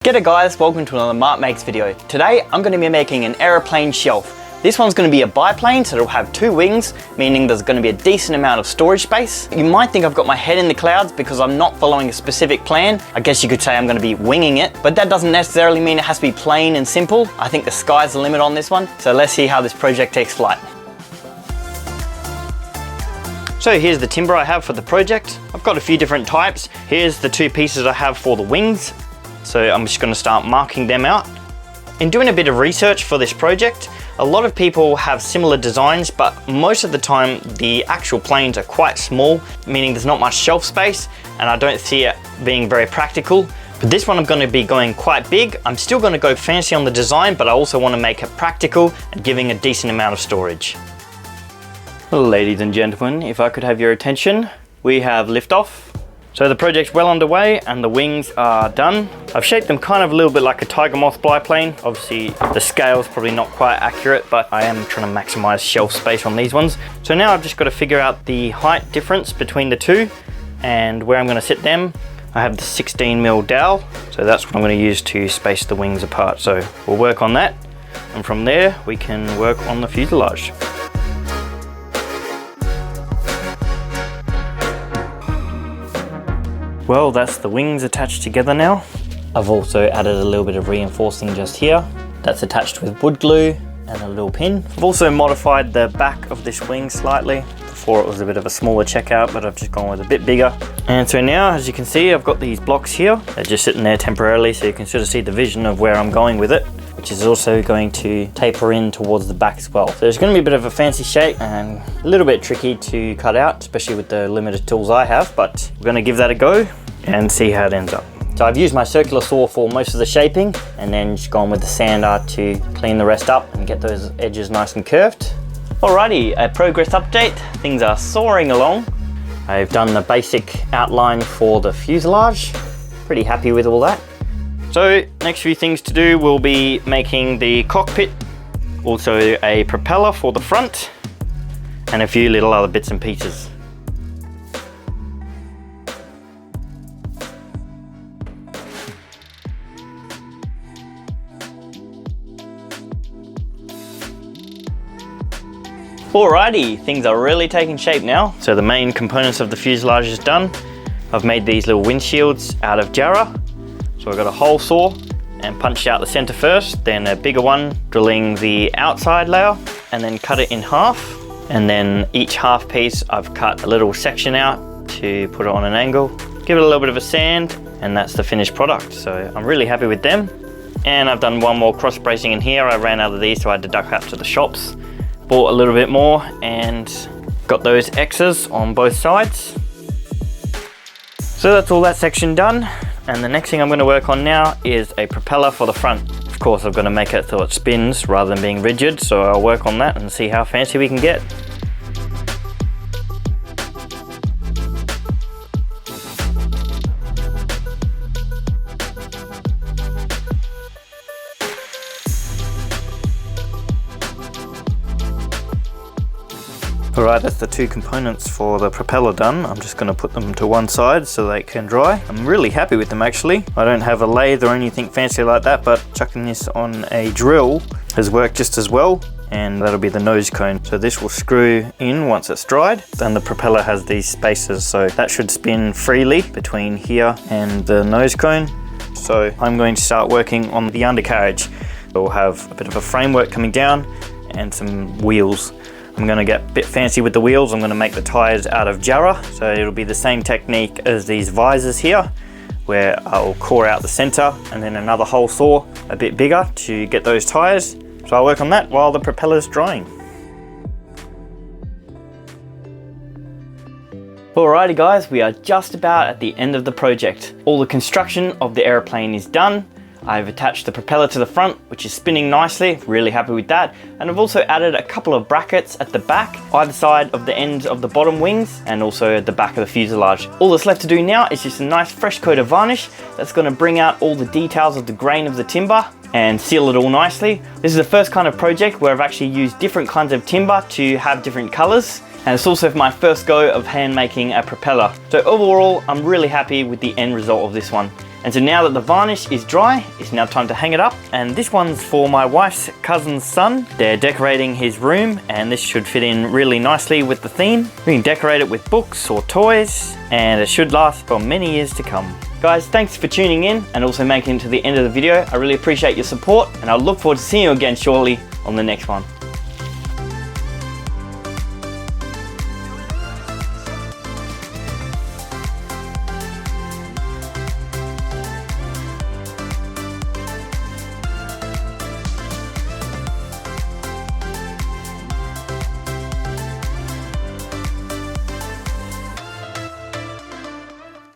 G'day guys, welcome to another Mark Makes video. Today I'm going to be making an aeroplane shelf. This one's going to be a biplane, so it'll have two wings, meaning there's going to be a decent amount of storage space. You might think I've got my head in the clouds because I'm not following a specific plan. I guess you could say I'm going to be winging it, but that doesn't necessarily mean it has to be plain and simple. I think the sky's the limit on this one, so let's see how this project takes flight. So here's the timber I have for the project. I've got a few different types. Here's the two pieces I have for the wings. So I'm just going to start marking them out. In doing a bit of research for this project, a lot of people have similar designs, but most of the time the actual planes are quite small, meaning there's not much shelf space, and I don't see it being very practical. But this one I'm going to be going quite big. I'm still going to go fancy on the design, but I also want to make it practical and giving a decent amount of storage. Ladies and gentlemen, if I could have your attention, we have liftoff. So the project's well underway and the wings are done. I've shaped them kind of a little bit like a tiger moth biplane. Obviously the scale's probably not quite accurate, but I am trying to maximize shelf space on these ones. So now I've just got to figure out the height difference between the two and where I'm going to sit them. I have the 16mm dowel, so that's what I'm going to use to space the wings apart. So we'll work on that, and from there we can work on the fuselage. Well, that's the wings attached together now. I've also added a little bit of reinforcing just here. That's attached with wood glue and a little pin. I've also modified the back of this wing slightly. Before it was a bit of a smaller checkout, but I've just gone with a bit bigger. And so now, as you can see, I've got these blocks here. They're just sitting there temporarily, so you can sort of see the vision of where I'm going with it, which is also going to taper in towards the back as well. So there's going to be a bit of a fancy shape and a little bit tricky to cut out, especially with the limited tools I have, but we're going to give that a go and see how it ends up. So I've used my circular saw for most of the shaping and then just gone with the sander to clean the rest up and get those edges nice and curved. Alrighty, a progress update. Things are soaring along. I've done the basic outline for the fuselage. Pretty happy with all that. So next few things to do will be making the cockpit, also a propeller for the front, and a few little other bits and pieces. Alrighty, things are really taking shape now. So the main components of the fuselage is done. I've made these little windshields out of jarrah. So I've got a hole saw and punched out the center first, then a bigger one, drilling the outside layer, and then cut it in half. And then each half piece I've cut a little section out to put it on an angle. Give it a little bit of a sand, and that's the finished product. So I'm really happy with them. And I've done one more cross bracing in here. I ran out of these, so I had to duck out to the shops. Bought a little bit more and got those X's on both sides. So that's all that section done. And the next thing I'm going to work on now is a propeller for the front. Of course, I'm going to make it so it spins rather than being rigid. So I'll work on that and see how fancy we can get. Alright, that's the two components for the propeller done. I'm just going to put them to one side so they can dry. I'm really happy with them actually. I don't have a lathe or anything fancy like that, but chucking this on a drill has worked just as well. And that'll be the nose cone. So this will screw in once it's dried. And the propeller has these spaces, so that should spin freely between here and the nose cone. So I'm going to start working on the undercarriage. We'll have a bit of a framework coming down and some wheels. I'm going to get a bit fancy with the wheels. I'm going to make the tires out of jarrah, so it'll be the same technique as these visors here, where I'll core out the center and then another hole saw a bit bigger to get those tires. So I'll work on that while the propeller's drying. Alrighty guys, we are just about at the end of the project. All the construction of the airplane is done. I've attached the propeller to the front, which is spinning nicely, really happy with that. And I've also added a couple of brackets at the back, either side of the ends of the bottom wings, and also at the back of the fuselage. All that's left to do now is just a nice fresh coat of varnish that's going to bring out all the details of the grain of the timber and seal it all nicely. This is the first kind of project where I've actually used different kinds of timber to have different colors. And it's also my first go of hand making a propeller. So overall, I'm really happy with the end result of this one. And so now that the varnish is dry, it's now time to hang it up. And this one's for my wife's cousin's son. They're decorating his room, and this should fit in really nicely with the theme. We can decorate it with books or toys, and it should last for many years to come. Guys, thanks for tuning in and also making it to the end of the video. I really appreciate your support, and I look forward to seeing you again shortly on the next one.